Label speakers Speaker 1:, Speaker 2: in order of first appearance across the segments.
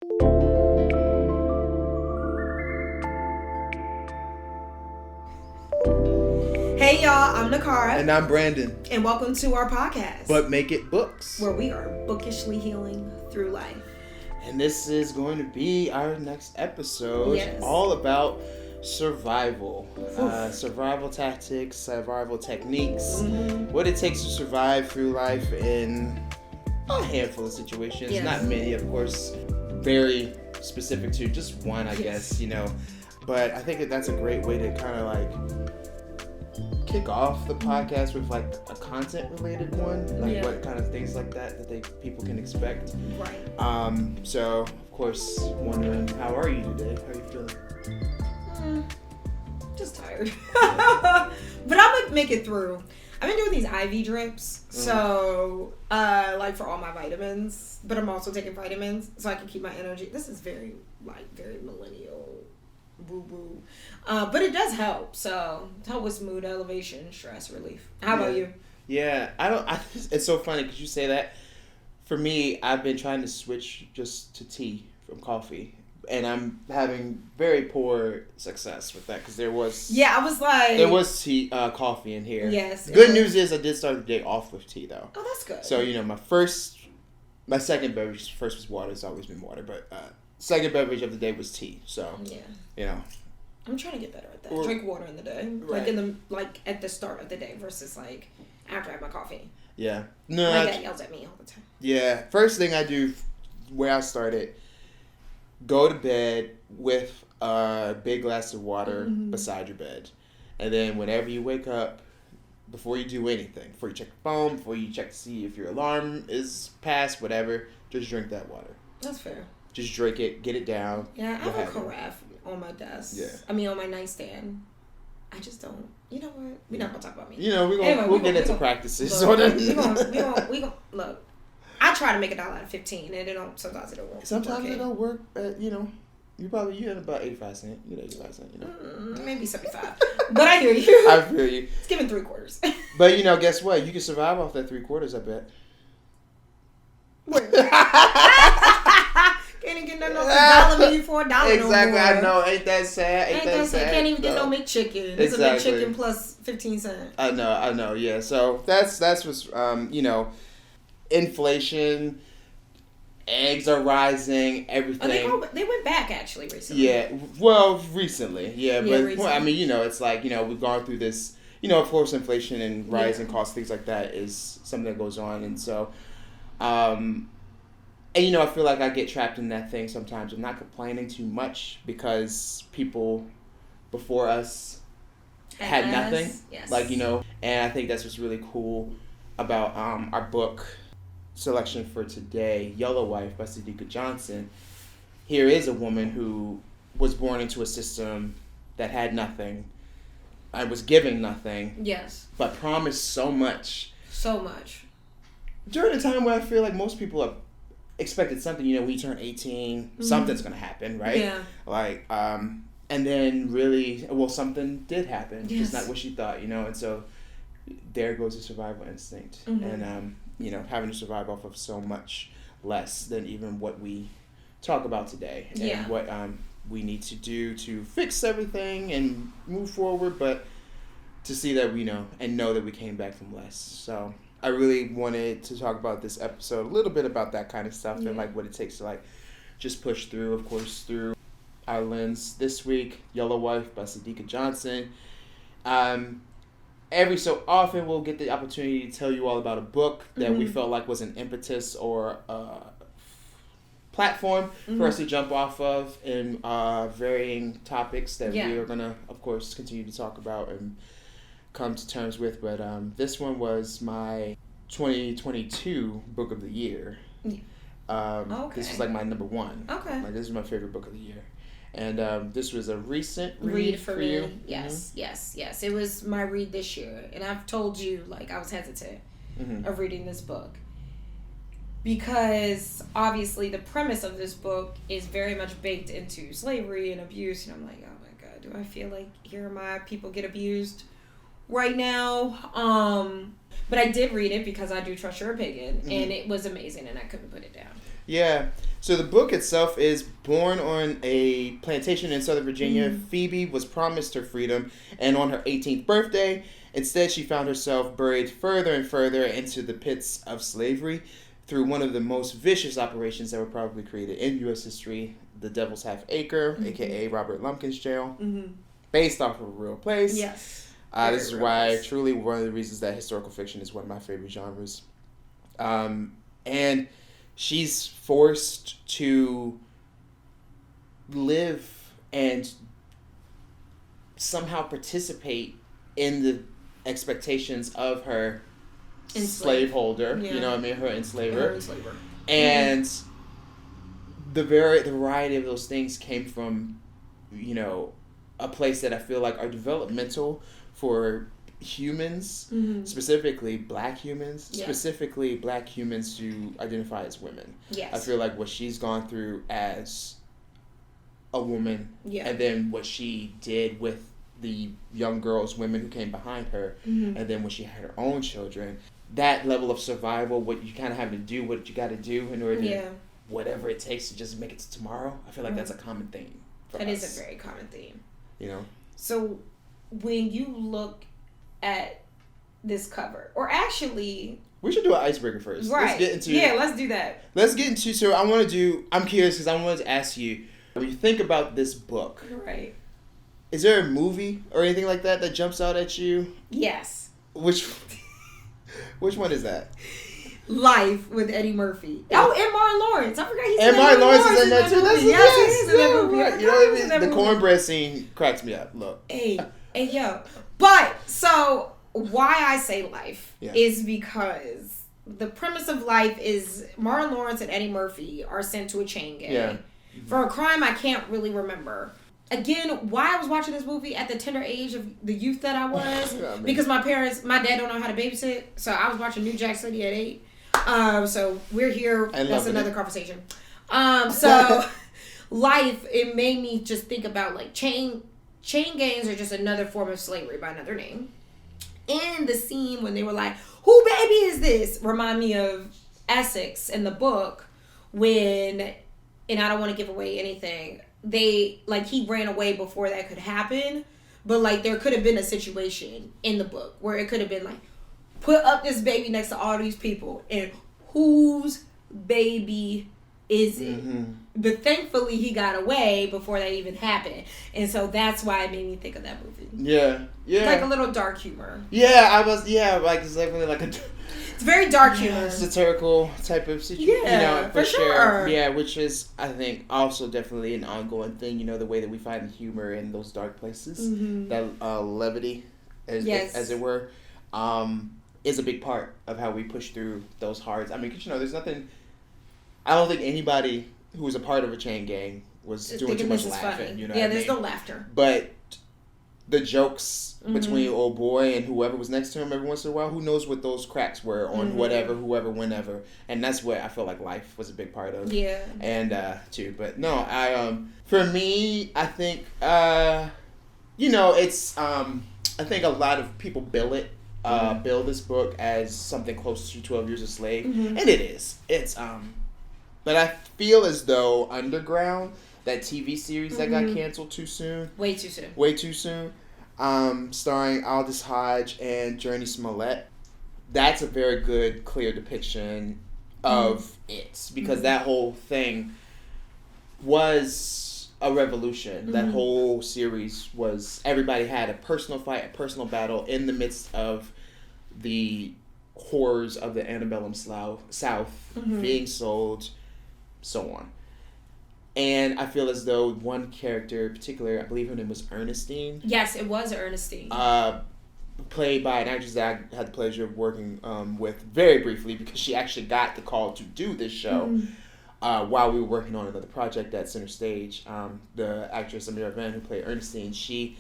Speaker 1: Hey y'all, I'm Niccara.
Speaker 2: And I'm Brandon.
Speaker 1: And welcome to our podcast.
Speaker 2: But Make It Books.
Speaker 1: Where we are bookishly healing through life.
Speaker 2: And this is going to be our next episode.
Speaker 1: Yes.
Speaker 2: All about survival. Survival tactics, survival techniques. What it takes to survive through life in a handful of situations.
Speaker 1: Yes.
Speaker 2: Not many, of course. Very specific to just one, I guess, But I think that's a great way to kind of like kick off the podcast with like a content related one, like what kind of things like that people can expect.
Speaker 1: Right.
Speaker 2: So of course, wondering, how are you today? How are you feeling?
Speaker 1: Just tired. But I'm gonna make it through. I've been doing these IV drips, so like for all my vitamins, but I'm also taking vitamins so I can keep my energy. This is very millennial woo-woo. But it does help. So help with mood elevation, stress relief. How about you?
Speaker 2: Yeah, it's so funny because you say that. For me, I've been trying to switch just to tea from coffee. And I'm having very poor success with that because there was tea, coffee in here.
Speaker 1: Yes.
Speaker 2: Good news is I did start the day off with tea though.
Speaker 1: Oh, that's good.
Speaker 2: So my second beverage, first was water. It's always been water, but second beverage of the day was tea. So
Speaker 1: I'm trying to get better at that. Drink water in the day, like at the start of the day versus like after I have my coffee.
Speaker 2: Yeah.
Speaker 1: No, my dad yells at me all the time.
Speaker 2: Yeah. First thing I do, where I started, go to bed with a big glass of water beside your bed, and then whenever you wake up, before you do anything, before you check your phone, before you check to see if your alarm is past, whatever, just drink that water.
Speaker 1: That's fair.
Speaker 2: Just drink it, get it down.
Speaker 1: Yeah, I have a carafe on my desk. Yeah. I mean, on my nightstand. I just don't. You know what? We're not gonna talk about me.
Speaker 2: We'll get into practices.
Speaker 1: We gonna look. I try to make $1 out of 15, and sometimes it don't work.
Speaker 2: Sometimes it don't work. You had about 85 cents. 85 cents.
Speaker 1: Maybe 75. But I hear you.
Speaker 2: I feel you.
Speaker 1: It's giving 3/4.
Speaker 2: But guess what? You can survive off that 3/4. I bet.
Speaker 1: Can't even get no $1 for $1.
Speaker 2: Exactly,
Speaker 1: no more.
Speaker 2: I know. Ain't that sad?
Speaker 1: Ain't that sad? Can't even get no McChicken. It's a McChicken plus 15 cents.
Speaker 2: I know. Yeah. So that's what's inflation. Eggs are rising. Everything.
Speaker 1: Oh, they went back actually recently.
Speaker 2: Yeah. Well, recently. Yeah. But
Speaker 1: recently.
Speaker 2: I mean, it's like we've gone through this. Of course, inflation and rising costs, things like that, is something that goes on, and so. And I feel like I get trapped in that thing sometimes. I'm not complaining too much because people before us had nothing.
Speaker 1: Yes.
Speaker 2: And I think that's what's really cool about our book selection for today, Yellow Wife by Sadeqa Johnson. Here is a woman who was born into a system that had nothing and was giving nothing.
Speaker 1: Yes.
Speaker 2: But promised so much.
Speaker 1: So much.
Speaker 2: During a time where I feel like most people have expected something, when you turn 18, something's going to happen, right?
Speaker 1: Yeah.
Speaker 2: And then really, something did happen. Yes. Just not what she thought, and so there goes the survival instinct. And, having to survive off of so much less than even what we talk about today. And what we need to do to fix everything and move forward, but to see that we know and know that we came back from less. So I really wanted to talk about this episode, a little bit about that kind of stuff and what it takes to just push through, of course, through our lens. This week, Yellow Wife by Sadeqa Johnson. Every so often we'll get the opportunity to tell you all about a book that we felt like was an impetus or a platform for us to jump off of in varying topics that we are going to, of course, continue to talk about and come to terms with. But this one was my 2022 book of the year. This was my number one.
Speaker 1: Okay.
Speaker 2: This is my favorite book of the year. And this was a recent
Speaker 1: read for me.
Speaker 2: You.
Speaker 1: Yes. It was my read this year. And I've told you, I was hesitant of reading this book. Because obviously the premise of this book is very much baked into slavery and abuse. And I'm like, oh my God, do I feel like here my people get abused right now? But I did read it because I do trust your opinion. And it was amazing and I couldn't put it down.
Speaker 2: Yeah. So the book itself is born on a plantation in Southern Virginia. Phoebe was promised her freedom, and on her 18th birthday, instead she found herself buried further and further into the pits of slavery through one of the most vicious operations that were probably created in U.S. history, the Devil's Half Acre, a.k.a. Robert Lumpkin's jail, based off of a real place.
Speaker 1: Yes.
Speaker 2: This is why, truly, one of the reasons that historical fiction is one of my favorite genres. And she's forced to live and somehow participate in the expectations of her slaveholder. Yeah. You know what I mean? Her enslaver. And the variety of those things came from, you know, a place that I feel like are developmental for humans, specifically black humans, specifically black humans who identify as women. Yes. I feel like what she's gone through as a woman, and then what she did with the young girls, women who came behind her, and then when she had her own children, that level of survival, what you kind of have to do, what you got to do in order to, whatever it takes to just make it to tomorrow. I feel like that's a common theme for us.
Speaker 1: That is a very common theme.
Speaker 2: You know? So
Speaker 1: when you look at this cover, or actually...
Speaker 2: We should do an icebreaker first.
Speaker 1: Right.
Speaker 2: Let's get into...
Speaker 1: Yeah, let's do that.
Speaker 2: Let's get into... So I'm curious because I wanted to ask you, when you think about this book...
Speaker 1: Right.
Speaker 2: Is there a movie or anything like that that jumps out at you?
Speaker 1: Yes.
Speaker 2: Which one is that?
Speaker 1: Life with Eddie Murphy. Oh, and Martin Lawrence. I forgot he's in
Speaker 2: that. And Martin Lawrence is in that too.
Speaker 1: That's yes, he's in that movie.
Speaker 2: Right. You know what I mean? The cornbread scene cracks me up. Look.
Speaker 1: Hey, yo. But, so, why I say Life is because the premise of Life is Martin Lawrence and Eddie Murphy are sent to a chain gang for a crime I can't really remember. Again, why I was watching this movie at the tender age of the youth that I was, because my dad don't know how to babysit, so I was watching New Jack City at 8. So we're here. That's another conversation. So Life, it made me just think about like chain gangs are just another form of slavery by another name. And the scene when they were like, "Who baby is this?" remind me of Essex in the book when, and I don't want to give away anything. He ran away before that could happen, but like there could have been a situation in the book where it could have been like, put up this baby next to all these people and whose baby is it? But thankfully he got away before that even happened, and so that's why it made me think of that movie. Yeah It's like a little dark humor.
Speaker 2: Like it's definitely like
Speaker 1: it's very dark humor,
Speaker 2: satirical type of situation. For sure. Yeah, which is, I think, also definitely an ongoing thing. You know, the way that we find the humor in those dark places, that levity, as it were, is a big part of how we push through those hards. I mean, 'cause, there's nothing. I don't think anybody who was a part of a chain gang was doing too much laughing. You know,
Speaker 1: there's no laughter.
Speaker 2: But the jokes between old boy and whoever was next to him every once in a while, who knows what those cracks were on whoever, whenever. And that's what I feel like Life was a big part of. Yeah. And, too. But no, for me, I think, it's, I think a lot of people bill this book as something close to 12 Years a Slave. And it is. It's, but I feel as though Underground, that TV series that got canceled too soon.
Speaker 1: Way too soon.
Speaker 2: Starring Aldous Hodge and Jurnee Smollett. That's a very good, clear depiction of it. Because that whole thing was a revolution. That whole series was... Everybody had a personal fight, a personal battle in the midst of the horrors of the antebellum South being sold, so on. And I feel as though one character in particular, I believe her name was Ernestine.
Speaker 1: Yes, it was Ernestine.
Speaker 2: Played by an actress that I had the pleasure of working with very briefly, because she actually got the call to do this show while we were working on another project at Center Stage. The actress Amira Van, who played Ernestine,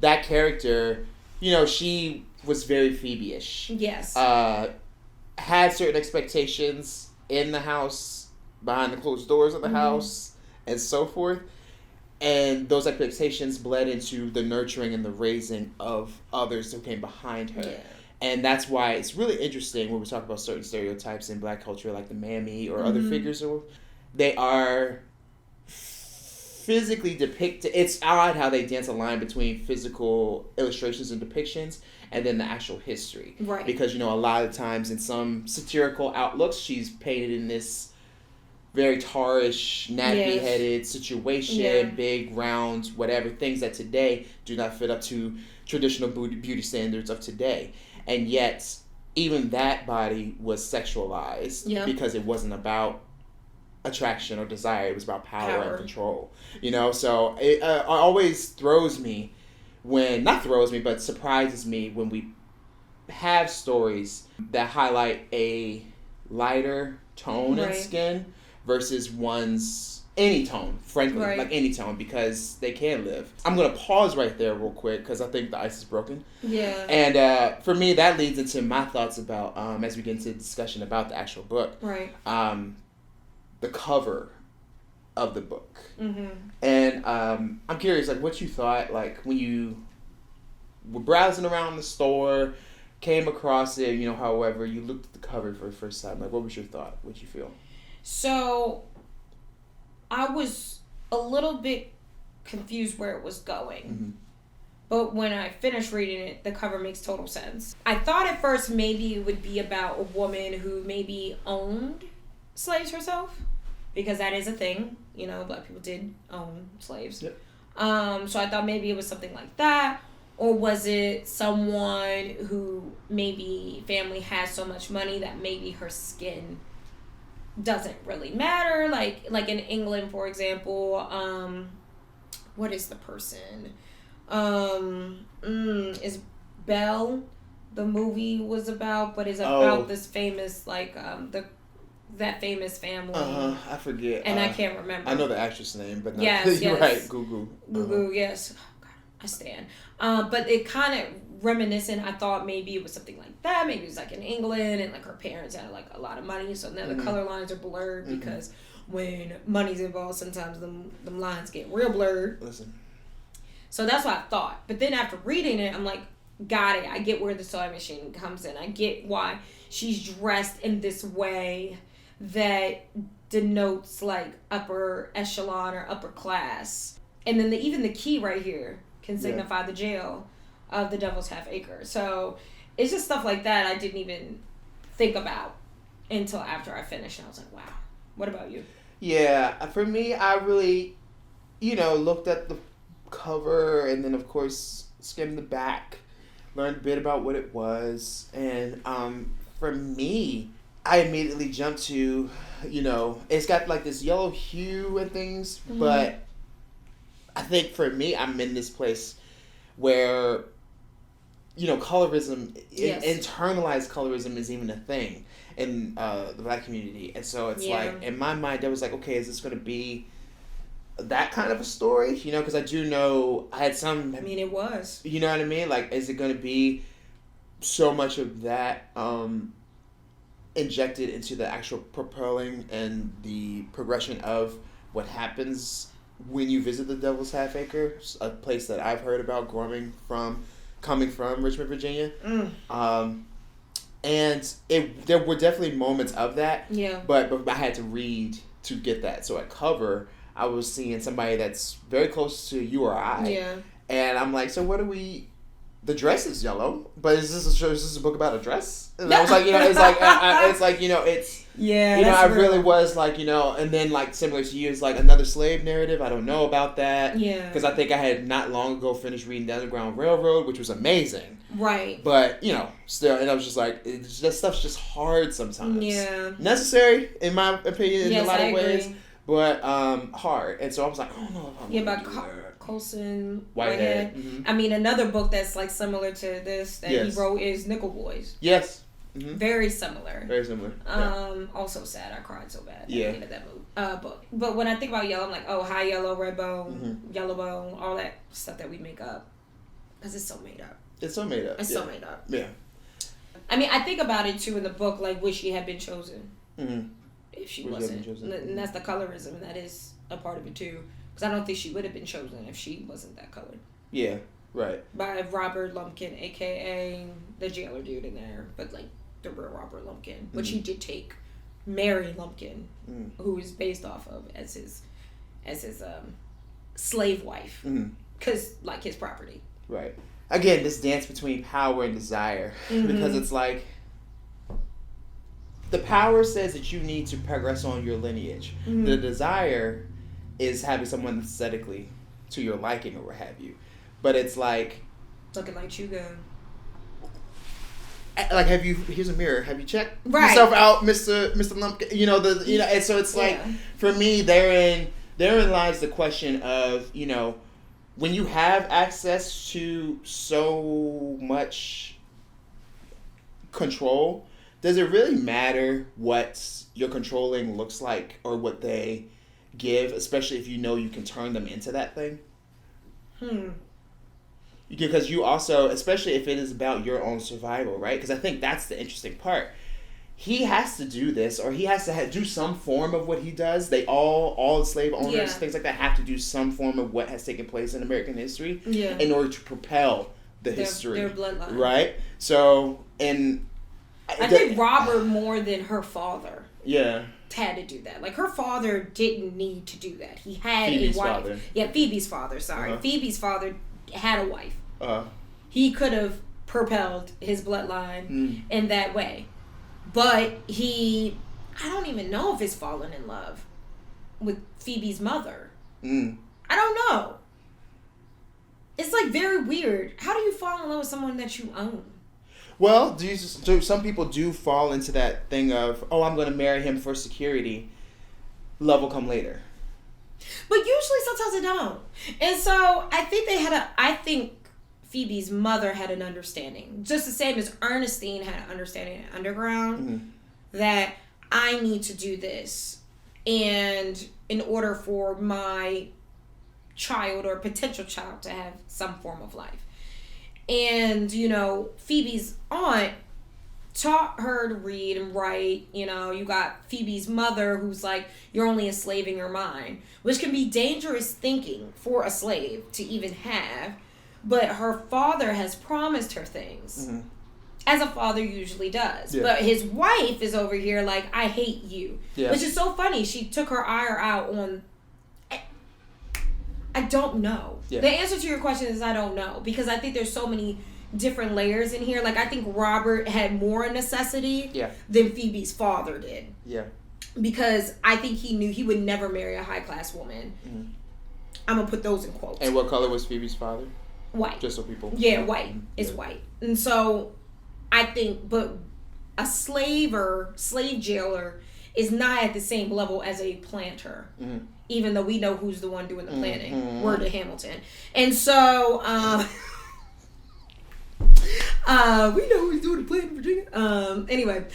Speaker 2: that character, she was very Phoebe-ish.
Speaker 1: Yes.
Speaker 2: Had certain expectations in the house, behind the closed doors of the house, and so forth. And those expectations bled into the nurturing and the raising of others who came behind her. Yeah. And that's why it's really interesting when we talk about certain stereotypes in Black culture, like the mammy or other figures, or they are physically depicted. It's odd how they dance a line between physical illustrations and depictions and then the actual history.
Speaker 1: Right.
Speaker 2: Because, a lot of times in some satirical outlooks, she's painted in this very tarish, nappy-headed situation, big, round, whatever, things that today do not fit up to traditional beauty standards of today. And yet, even that body was sexualized because it wasn't about attraction or desire. It was about power and control. So it always but surprises me when we have stories that highlight a lighter tone in skin versus any tone, frankly, like any tone, because they can live. I'm going to pause right there real quick because I think the ice is broken.
Speaker 1: Yeah.
Speaker 2: And for me, that leads into my thoughts about, as we get into the discussion about the actual book.
Speaker 1: Right.
Speaker 2: The cover of the book.
Speaker 1: Mm-hmm.
Speaker 2: And I'm curious, like, what you thought, like, when you were browsing around the store, came across it, however, you looked at the cover for the first time. Like, what was your thought? What'd you feel?
Speaker 1: So, I was a little bit confused where it was going.
Speaker 2: Mm-hmm.
Speaker 1: But when I finished reading it, the cover makes total sense. I thought at first maybe it would be about a woman who maybe owned slaves herself, because that is a thing. Black people did own slaves.
Speaker 2: Yep.
Speaker 1: So I thought maybe it was something like that. Or was it someone who maybe family has so much money that maybe her skin doesn't really matter? Like in England, for example, what is the person? Is Belle the movie was about, but is about this famous, that famous family.
Speaker 2: I forget.
Speaker 1: And I can't remember.
Speaker 2: I know the actress name, but
Speaker 1: yes,
Speaker 2: you're right. Gugu.
Speaker 1: Gugu, yes. Oh, God, I stand. But it kind of reminiscent. I thought maybe it was something like that. Maybe it was like in England, and like her parents had like a lot of money, so now the color lines are blurred because when money's involved, sometimes them lines get real blurred.
Speaker 2: Listen.
Speaker 1: So that's what I thought. But then after reading it, I'm like, got it. I get where the sewing machine comes in. I get why she's dressed in this way that denotes like upper echelon or upper class. And then even the key right here can signify the jail of the Devil's Half Acre. So it's just stuff like that I didn't even think about until after I finished. And I was like, wow. What about you?
Speaker 2: Yeah, for me, I really, looked at the cover and then, of course, skimmed the back, learned a bit about what it was. And for me, I immediately jumped to, it's got like this yellow hue and things, but I think for me, I'm in this place where, colorism, internalized colorism is even a thing in the Black community. And so it's like, in my mind, I was like, okay, is this going to be that kind of a story? Because I do know I had some...
Speaker 1: I mean, it was.
Speaker 2: You know what I mean? Like, is it going to be so much of that injected into the actual propelling and the progression of what happens when you visit the Devil's Half Acre, a place that I've heard about coming from Richmond, Virginia. And there were definitely moments of that. Yeah. But I had to read to get that. So at cover, I was seeing somebody that's very close to you or I. Yeah. And I'm like, so what do we... The dress is yellow, but is this a book about a dress? And I was like, it's
Speaker 1: yeah.
Speaker 2: I really was like, and then like similar to you, it's like another slave narrative. I don't know about that. Yeah. Because I think I had not long ago finished reading the Underground Railroad, which was amazing. Right. But still, and I was just like, that stuff's just hard sometimes. Yeah. Necessary, in my opinion, in a lot of ways, but hard. And so I was like, I don't know if I'm gonna do that.
Speaker 1: Colson Whitehead. Mm-hmm. I mean, another book that's like similar to this that he wrote is Nickel Boys. Yes. Mm-hmm. Very similar. Very similar. Also sad. I cried so bad at the end of that book. But when I think about yellow, I'm like, oh, high yellow, red bone, yellow bone, all that stuff that we make up. Because it's so made up.
Speaker 2: It's so made up.
Speaker 1: It's so made up. Yeah. I mean, I think about it too in the book, like, wish she had been chosen. Mm-hmm. If she wasn't. And that's the colorism, and that is a part of it too. Because I don't think she would have been chosen if she wasn't that colored. Yeah, right. By Robert Lumpkin, a.k.a. the jailer dude in there. But, like, the real Robert Lumpkin. Which he did take marry Lumpkin, who is based off of as his slave wife, because like his property.
Speaker 2: Right. Again, this dance between power and desire, because it's like the power says that you need to progress on your lineage. The desire is having someone aesthetically to your liking or what have you, but it's like
Speaker 1: looking like Chuga.
Speaker 2: Like, here's a mirror. Have you checked
Speaker 1: yourself
Speaker 2: out, Mr. Lumpkin? And so it's like, for me, therein lies the question of, when you have access to so much control, does it really matter what your controlling looks like or what they give, especially if you can turn them into that thing? Because you also, especially if it is about your own survival, right? Because I think that's the interesting part. He has to do this, or he has to do some form of what he does. They all slave owners, things like that, have to do some form of what has taken place in American history in order to propel the history.
Speaker 1: Their bloodline.
Speaker 2: Right? So, and
Speaker 1: I think Robert, more than her father,
Speaker 2: had
Speaker 1: to do that. Like, her father didn't need to do that. He had
Speaker 2: Phoebe's
Speaker 1: a wife.
Speaker 2: Father.
Speaker 1: Yeah, Phoebe's father, sorry. Phoebe's father had a wife. He could have propelled his bloodline in that way. But I don't even know if he's fallen in love with Phoebe's mother. I don't know. It's like very weird. How do you fall in love with someone that you own?
Speaker 2: Well, some people do fall into that thing of, I'm going to marry him for security. Love will come later.
Speaker 1: But usually sometimes it don't. And so I think Phoebe's mother had an understanding, just the same as Ernestine had an understanding in Underground, that I need to do this, and in order for my child or potential child to have some form of life. And, Phoebe's aunt taught her to read and write. You got Phoebe's mother, who's like, you're only enslaving your mind, which can be dangerous thinking for a slave to even have. But her father has promised her things, as a father usually does. Yeah. But his wife is over here like, I hate you. Yeah. Which is so funny. She took her ire out on... I don't know. Yeah. The answer to your question is I don't know. Because I think there's so many different layers in here. Like, I think Robert had more necessity than Phoebe's father did. Yeah. Because I think he knew he would never marry a high-class woman. I'm going to put those in quotes.
Speaker 2: And what color was Phoebe's father?
Speaker 1: White.
Speaker 2: Just so people...
Speaker 1: Yeah, white. Is white. And so, I think... But a slave jailer is not at the same level as a planter. Even though we know who's the one doing the planting. Word to Hamilton. And so... we know who's doing the planting in Virginia. Anyway,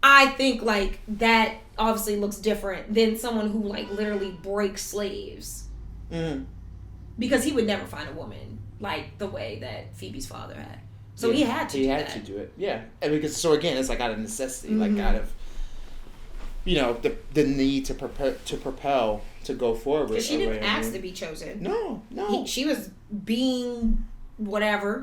Speaker 1: I think, like, that obviously looks different than someone who, like, literally breaks slaves. Because he would never find a woman like the way that Phoebe's father had. So he had to do that. He had to
Speaker 2: do it, yeah. And because, so again, it's like out of necessity, like out of, the need to propel, to go forward.
Speaker 1: Because she didn't ask to be chosen.
Speaker 2: No.
Speaker 1: She was being whatever,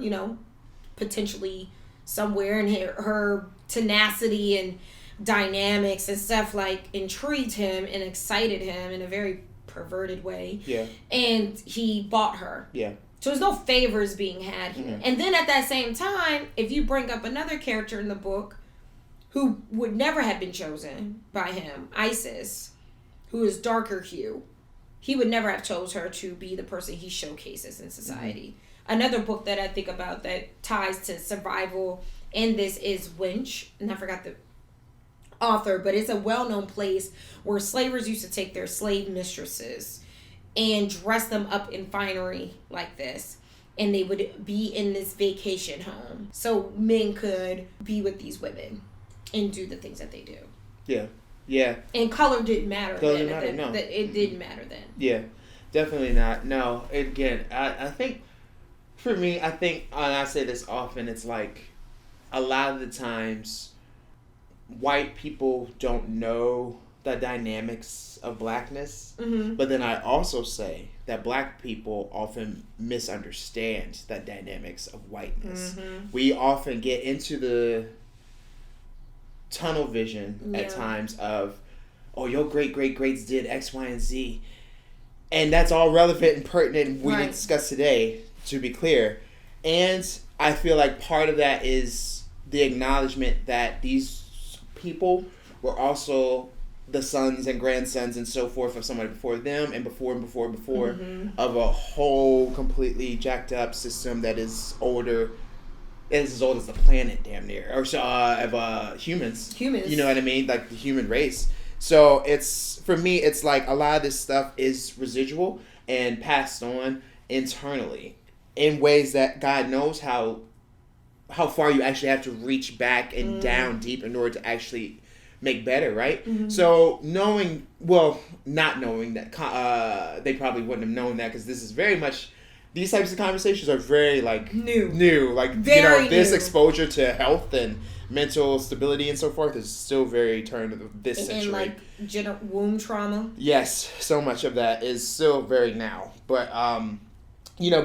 Speaker 1: potentially somewhere, and her tenacity and dynamics and stuff, like, intrigued him and excited him in a very perverted way. Yeah. And he bought her. Yeah. So there's no favors being had here. And then at that same time, if you bring up another character in the book who would never have been chosen by him, Isis, who is darker hue, he would never have chose her to be the person he showcases in society. Another book that I think about that ties to survival in this is Winch, and I forgot the author, but it's a well-known place where slavers used to take their slave mistresses and dress them up in finery like this, and they would be in this vacation home so men could be with these women and do the things that they do. Yeah. And color didn't matter then. It didn't matter then.
Speaker 2: Yeah, definitely not. No, again, I think for me, and I say this often, it's like a lot of the times white people don't know the dynamics of blackness, but then I also say that black people often misunderstand the dynamics of whiteness. We often get into tunnel vision at times of, oh, your greats did X, Y, and Z. And that's all relevant and pertinent and we didn't discuss today, to be clear. And I feel like part of that is the acknowledgement that these people were also the sons and grandsons and so forth of somebody before them and before of a whole completely jacked up system that is older. It's as old as the planet, damn near, or of humans. You know what I mean? Like the human race. So for me, it's like a lot of this stuff is residual and passed on internally in ways that God knows how far you actually have to reach back and down deep in order to actually make better, right? So not knowing that, they probably wouldn't have known that because this is very much. These types of conversations are very, like, new. Like, very this new. Exposure to health and mental stability and so forth is still very turned of this century. And, like,
Speaker 1: womb trauma.
Speaker 2: Yes, so much of that is still very now. But,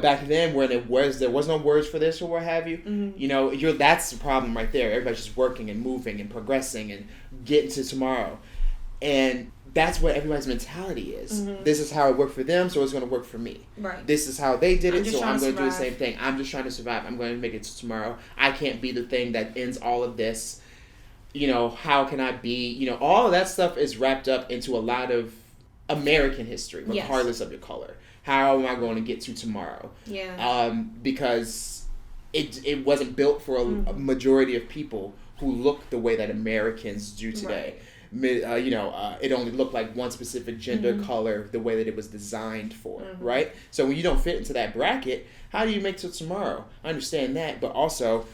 Speaker 2: back then when there was no words for this or what have you, that's the problem right there. Everybody's just working and moving and progressing and getting to tomorrow. And that's what everybody's mentality is. This is how it worked for them, so it's going to work for me.
Speaker 1: Right.
Speaker 2: This is how they did it, so I'm going to do the same thing. I'm just trying to survive. I'm going to make it to tomorrow. I can't be the thing that ends all of this. How can I be? All of that stuff is wrapped up into a lot of American history, regardless of your color. How am I going to get to tomorrow?
Speaker 1: Yeah.
Speaker 2: Because it wasn't built for a majority of people who look the way that Americans do today. Right. It only looked like one specific gender, color, the way that it was designed for, right? So when you don't fit into that bracket, how do you make it to tomorrow? I understand that, but also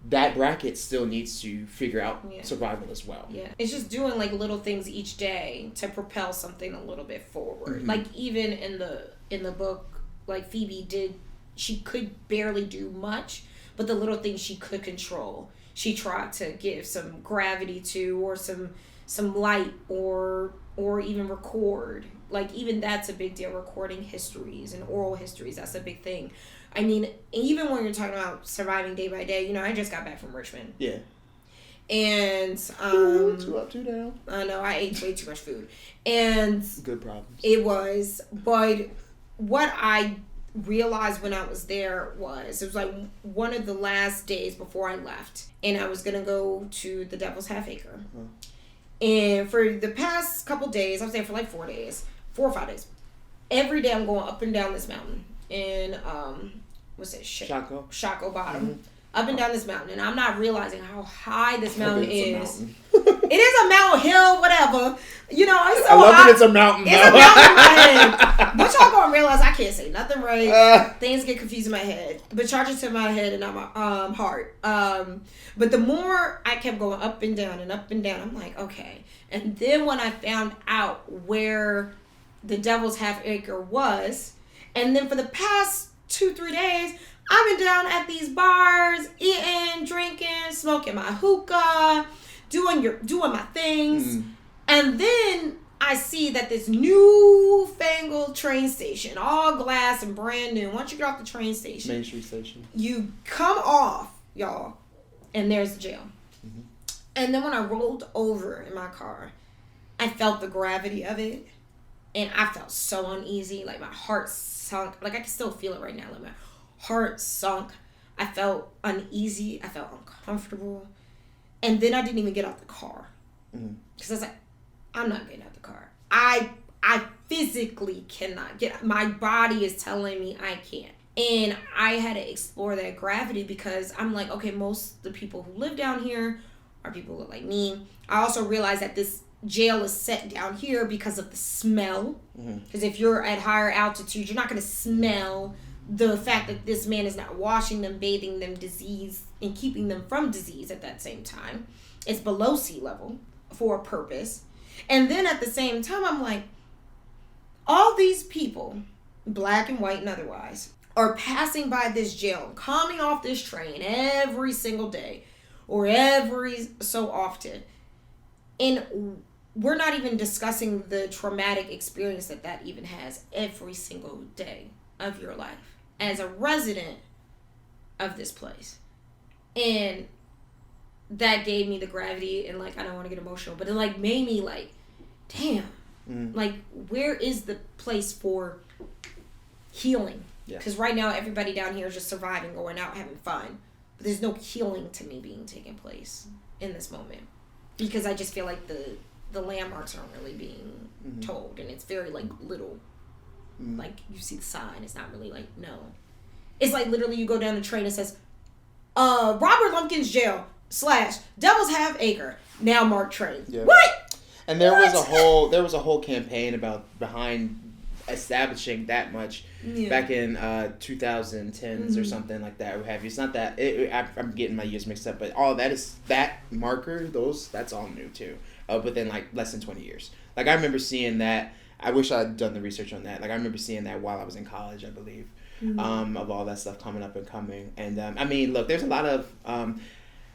Speaker 2: that bracket still needs to figure out survival as well.
Speaker 1: Yeah, it's just doing like little things each day to propel something a little bit forward. Like even in the book, like Phoebe she could barely do much, but the little things she could control, she tried to give some gravity to, or some light, or even record. Like even that's a big deal. Recording histories and oral histories, that's a big thing. I mean, even when you're talking about surviving day by day, I just got back from Richmond.
Speaker 2: Yeah.
Speaker 1: And
Speaker 2: 2 up, 2 down.
Speaker 1: I know, I ate way too much food. And
Speaker 2: good problems.
Speaker 1: It was, but what I realized when I was there was, it was like one of the last days before I left, and I was gonna go to the Devil's Half Acre. And for the past couple days, I was there for like 4 or 5 days. Every day I'm going up and down this mountain in what's it? Shockoe Bottom. Up and down this mountain, and I'm not realizing how high this mountain is. It is a mountain, hill, whatever. It's so
Speaker 2: I love
Speaker 1: high.
Speaker 2: that it's a mountain.
Speaker 1: It's a mountain in my head. But y'all gonna realize I can't say nothing right. Things get confused in my head. But charge it to my head and not my heart. But the more I kept going up and down, I'm like, okay. And then when I found out where the Devil's Half Acre was, and then for the past 2-3 days, I've been down at these bars, eating, drinking, smoking my hookah, doing my things. And then I see that this newfangled train station, all glass and brand new. Once you get off the train station,
Speaker 2: Main Street Station,
Speaker 1: you come off, y'all, and there's the jail. And then when I rolled over in my car, I felt the gravity of it, and I felt so uneasy. Like my heart sunk. Like I can still feel it right now. Like my heart sunk. I felt uneasy. I felt uncomfortable. And then I didn't even get out the car. Because I was like, I'm not getting out the car. I physically cannot get. My body is telling me I can't. And I had to explore that gravity, because I'm like, okay, most of the people who live down here are people who look like me. I also realized that this jail is set down here because of the smell. Because if you're at higher altitude, you're not going to smell the fact that this man is not washing them, bathing them, disease, and keeping them from disease at that same time. It's below sea level for a purpose. And then at the same time, I'm like, all these people, black and white and otherwise, are passing by this jail, coming off this train every single day or every so often. And we're not even discussing the traumatic experience that even has every single day of your life as a resident of this place. And that gave me the gravity, and like I don't want to get emotional, but it like made me like, damn, like where is the place for healing? Because right now everybody down here is just surviving, going out, having fun, but there's no healing to me being taking place in this moment, because I just feel like the landmarks aren't really being told, and it's very like little. Like you see the sign, it's not really like no. It's like literally you go down the train and says, Robert Lumpkin's jail / Devil's Half Acre now marked train. Yeah. What?
Speaker 2: And there was a whole campaign behind establishing that much back in 2010s or something like that. Or have you? It's not that I'm getting my years mixed up, but all that marker, that's all new too. Within like less than 20 years. Like I remember seeing that. I wish I'd done the research on that. Like I remember seeing that while I was in college, I believe. Of all that stuff coming up and coming. And I mean, look, there's a lot of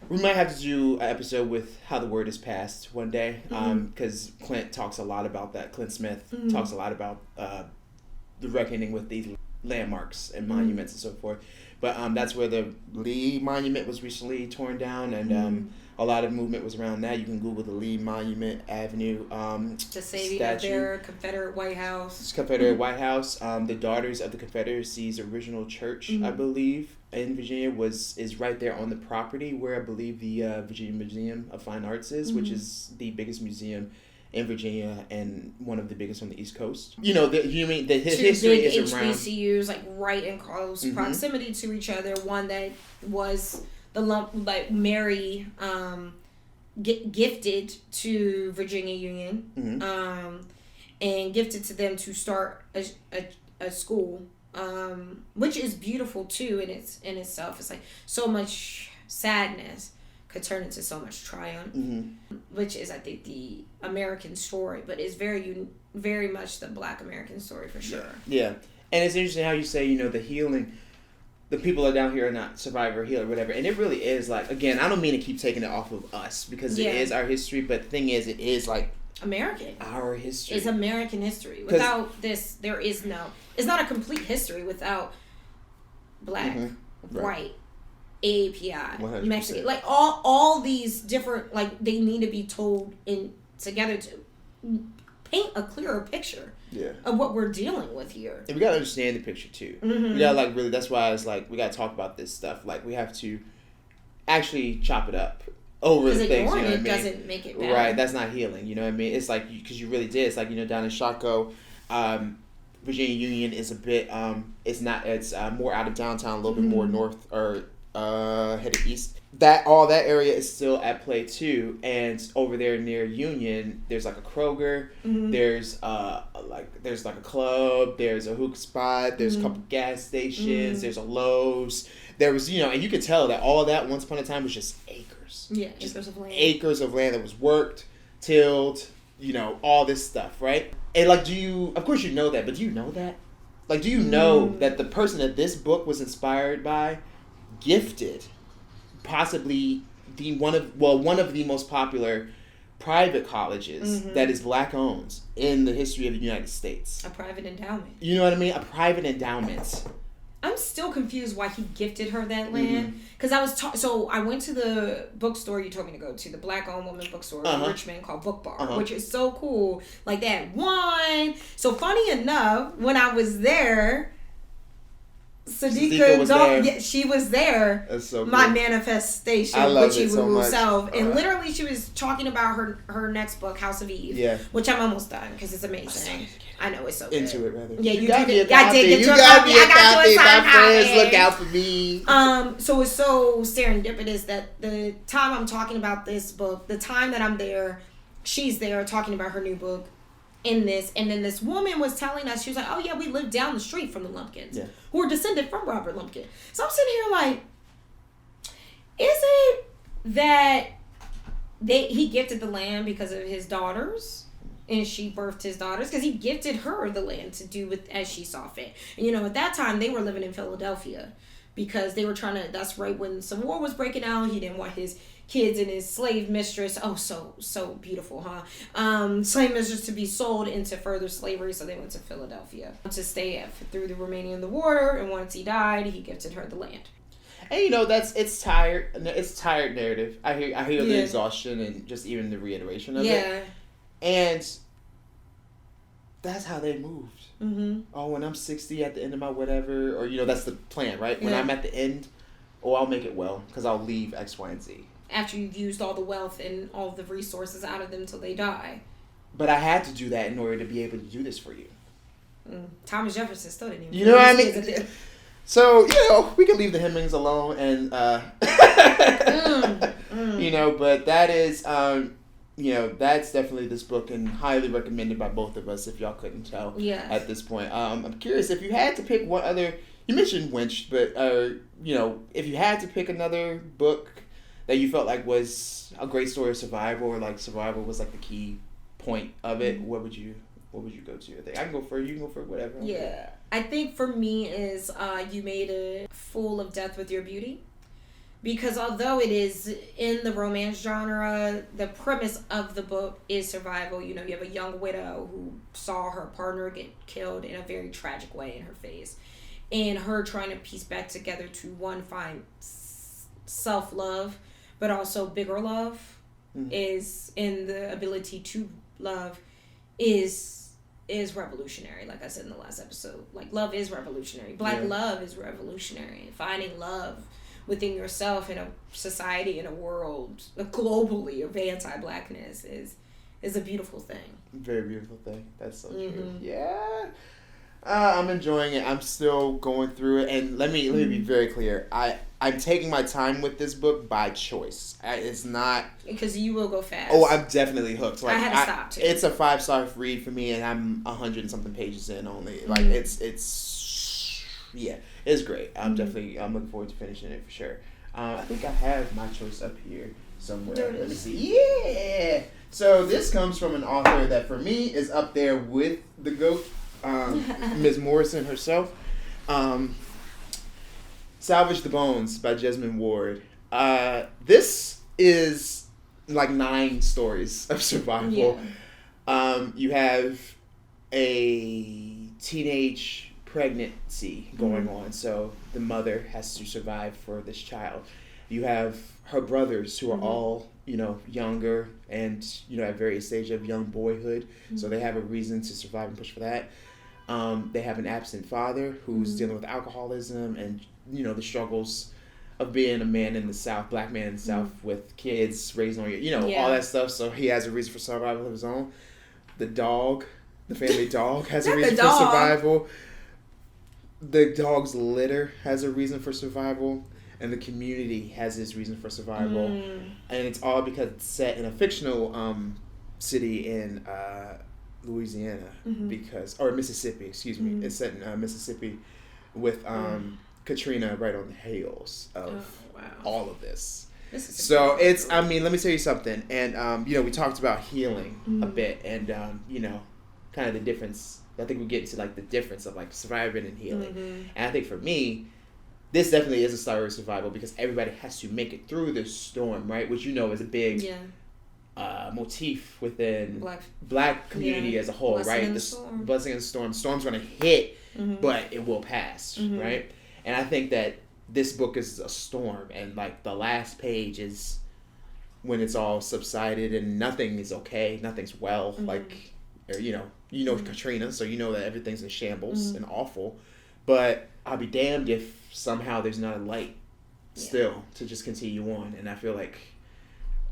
Speaker 2: we might have to do an episode with how the word is passed one day, because Clint talks a lot about that. Clint Smith talks a lot about the reckoning with these landmarks and monuments and so forth. But that's where the Lee Monument was recently torn down, and a lot of movement was around that. You can Google the Lee Monument Avenue
Speaker 1: the saving of their Confederate White House.
Speaker 2: Confederate White House. The Daughters of the Confederacy's original church, I believe, in Virginia is right there on the property where I believe the Virginia Museum of Fine Arts is, which is the biggest museum in Virginia and one of the biggest on the East Coast. You know, his history is around. Two big
Speaker 1: HBCUs, like right in close proximity to each other. One that was Mary gifted to Virginia Union, and gifted to them to start a school, which is beautiful too in itself. It's like so much sadness could turn into so much triumph, which is I think the American story, but it's very much the Black American story for sure.
Speaker 2: Yeah, and it's interesting how you say the healing. The people are down here are not survivor, healer, whatever. And it really is like, again, I don't mean to keep taking it off of us because it is our history, but the thing is, it is like
Speaker 1: American.
Speaker 2: Our history.
Speaker 1: It's American history. Without this, there is it's not a complete history without Black, white, AAPI, 100%. Mexican. Like all these different, like they need to be told together to paint a clearer picture. Of what we're dealing with here.
Speaker 2: And we gotta understand the picture too. We gotta really, that's why it's like we gotta talk about this stuff. Like we have to actually chop it up over the things. You know what I mean?
Speaker 1: Doesn't make it better.
Speaker 2: Right, that's not healing. You know what I mean? It's like because you really did. It's like down in Chaco, Virginia Union is a bit. It's more out of downtown, a little bit more north or headed east. That area is still at play too, and over there near Union, there's like a Kroger, there's like a club, there's a hookah spot, there's a couple gas stations, there's a Lowe's, there was and you could tell that all of that once upon a time was just acres, acres of land that was worked, tilled, all this stuff, right? And like, of course you know that, but do you know that? Like, do you know that the person that this book was inspired by gifted possibly one of the most popular private colleges that is Black owned in the history of the United States.
Speaker 1: A private endowment.
Speaker 2: You know what I mean? A private endowment.
Speaker 1: I'm still confused why he gifted her that land. Because I went to the bookstore you told me to go to, the Black owned woman bookstore in Richmond called Book Bar, which is so cool. Like they had wine. So funny enough, when I was there, Sadeqa was there. Yeah, she was there. That's so cool. My manifestation, witchy woo self, and literally she was talking about her next book, House of Eve, which I'm almost done because it's amazing. I know it's so good.
Speaker 2: Into it rather.
Speaker 1: Yeah,
Speaker 2: you got me a
Speaker 1: copy. I did get you a copy. I got you a
Speaker 2: my friends, look out for me.
Speaker 1: So it's so serendipitous that the time I'm talking about this book, the time that I'm there, she's there talking about her new book. In this, and then this woman was telling us, she was like, oh yeah, we live down the street from the Lumpkins, who are descended from Robert Lumpkin. So I'm sitting here like, is it that he gifted the land because of his daughters, and she birthed his daughters? Because he gifted her the land to do with as she saw fit. And at that time, they were living in Philadelphia because they were that's right when some war was breaking out. He didn't want his kids and his slave mistress, so beautiful, huh? Slave mistress to be sold into further slavery, so they went to Philadelphia to stay through the remaining of the war, and once he died, he gifted her the land.
Speaker 2: And it's tired. It's tired narrative. I hear the exhaustion and just even the reiteration of it. And that's how they moved. Mm-hmm. Oh, when I'm 60 at the end of my whatever, or that's the plan, right? When I'm at the end, I'll make it well because I'll leave X, Y, and Z.
Speaker 1: After you've used all the wealth and all the resources out of them until they die.
Speaker 2: But I had to do that in order to be able to do this for you.
Speaker 1: Thomas Jefferson still didn't even.
Speaker 2: You know what I mean? So we can leave the hemmings alone, and but that is that's definitely this book and highly recommended by both of us if y'all couldn't tell at this point. I'm curious if you had to pick one other. You mentioned Winch, but if you had to pick another book that you felt like was a great story of survival, or like survival was like the key point of it, what would you go to? I think I can go for you can go for whatever.
Speaker 1: Yeah, I think for me is You Made a Fool of Death with Your Beauty. Because although it is in the romance genre, the premise of the book is survival. You have a young widow who saw her partner get killed in a very tragic way in her face. And her trying to piece back together to, one, find self-love, but also bigger love is in the ability to love is revolutionary. Like I said in the last episode, like love is revolutionary. Black love is revolutionary. Finding love within yourself in a society, in a world, globally of anti-blackness is a beautiful thing.
Speaker 2: Very beautiful thing. That's so true. Yeah. I'm enjoying it. I'm still going through it, and let me be very clear. I'm taking my time with this book by choice. It's not
Speaker 1: because you will go fast.
Speaker 2: Oh, I'm definitely hooked. Like,
Speaker 1: I had to stop too.
Speaker 2: It's a 5-star read for me, and I'm 100 and something pages in only. Like it's great. I'm looking forward to finishing it for sure. I think I have my choice up here somewhere. Let me see. Yeah. So this comes from an author that for me is up there with the GOAT. Ms. Morrison herself. Salvage the Bones by Jesmyn Ward. This is like 9 stories of survival. You have a teenage pregnancy going on, so the mother has to survive for this child. You have her brothers who are all younger and at various stages of young boyhood, so they have a reason to survive and push for that. They have an absent father who's dealing with alcoholism and the struggles of being a man in the South, black man in the South with kids raised on all that stuff. So he has a reason for survival of his own. The family dog has a reason for survival. The dog's litter has a reason for survival, and the community has its reason for survival. And it's all because it's set in a fictional city in Louisiana, or Mississippi, excuse me. It's set in Mississippi with Katrina right on the heels of all of this. So it's, let me tell you something. And, we talked about healing a bit and, kind of the difference. I think we get to like the difference of like surviving and healing. And I think for me, this definitely is a story of survival because everybody has to make it through this storm, right? Which is a big motif within black community as a whole, right? Blessing in the storm. The storm's going to hit, but it will pass, right? And I think that this book is a storm, and like the last page is when it's all subsided and nothing is okay, nothing's well, like, Katrina, so that everything's in shambles and awful, but I'll be damned if somehow there's not a light still to just continue on, and I feel like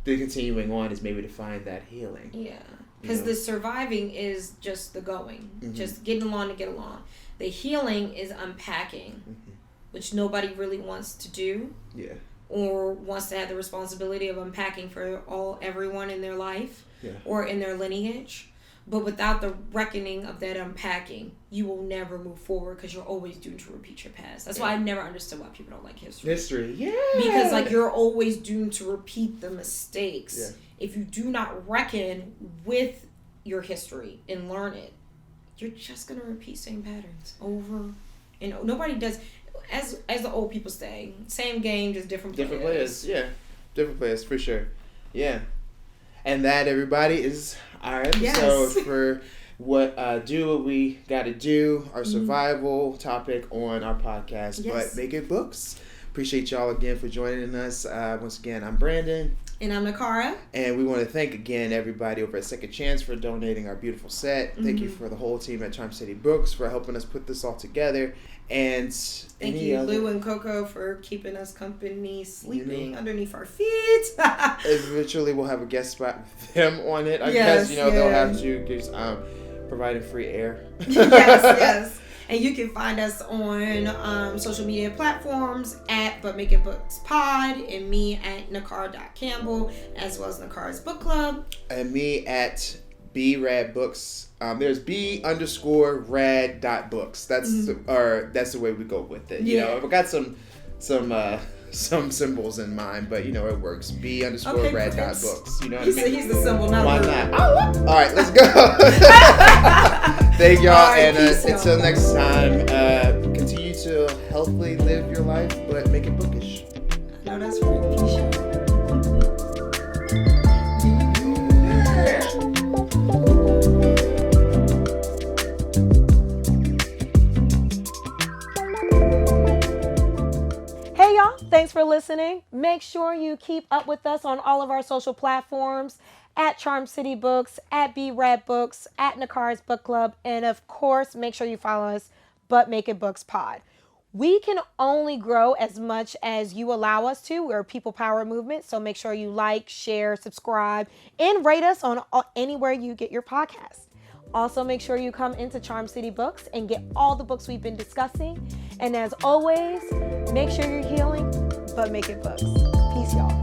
Speaker 2: the continuing on is maybe to find that healing. Yeah,
Speaker 1: because the surviving is just the going, just getting along to get along. The healing is unpacking, which nobody really wants to do. Yeah. Or wants to have the responsibility of unpacking for everyone in their life or in their lineage. But without the reckoning of that unpacking, you will never move forward because you're always doomed to repeat your past. That's why I never understood why people don't like history. Because like you're always doomed to repeat the mistakes. If you do not reckon with your history and learn it, you're just going to repeat same patterns over and over. Nobody does, as the old people say, same game, just different players.
Speaker 2: Different players, different players for sure. Yeah. And that, everybody, is our episode for what we gotta do, our survival topic on our podcast. But make it books. Appreciate y'all again for joining us. Once again, I'm Brandon.
Speaker 1: And I'm Niccara.
Speaker 2: And we want to thank again everybody over at Second Chance for donating our beautiful set. Thank you for the whole team at Charm City Books for helping us put this all together. And
Speaker 1: thank you, Lou and Coco, for keeping us company, sleeping underneath our feet.
Speaker 2: Eventually, we'll have a guest spot with them on it. I guess they'll have to give providing free air.
Speaker 1: Yes. And you can find us on social media platforms at But Make It Books Pod, and me at Niccara.Campbell, as well as Nicara's Book Club.
Speaker 2: And me at BRadBooks. There's B_rad.books. That's the way we go with it. You know, I've got some symbols in mind, but it works. B_rad.books. You know what I mean?
Speaker 1: He's the symbol, not
Speaker 2: why not? All right, let's go. Thank y'all, and until next time, continue to healthily live your life, but make it bookish.
Speaker 1: No, that's right. Peace.
Speaker 3: Hey y'all, thanks for listening. Make sure you keep up with us on all of our social platforms at Charm City Books, at B-Rad Books, at Nicara's Book Club, and of course, make sure you follow us, But Make It Books Pod. We can only grow as much as you allow us to. We're a people power movement, so make sure you like, share, subscribe, and rate us on anywhere you get your podcast. Also, make sure you come into Charm City Books and get all the books we've been discussing. And as always, make sure you're healing, but make it books. Peace, y'all.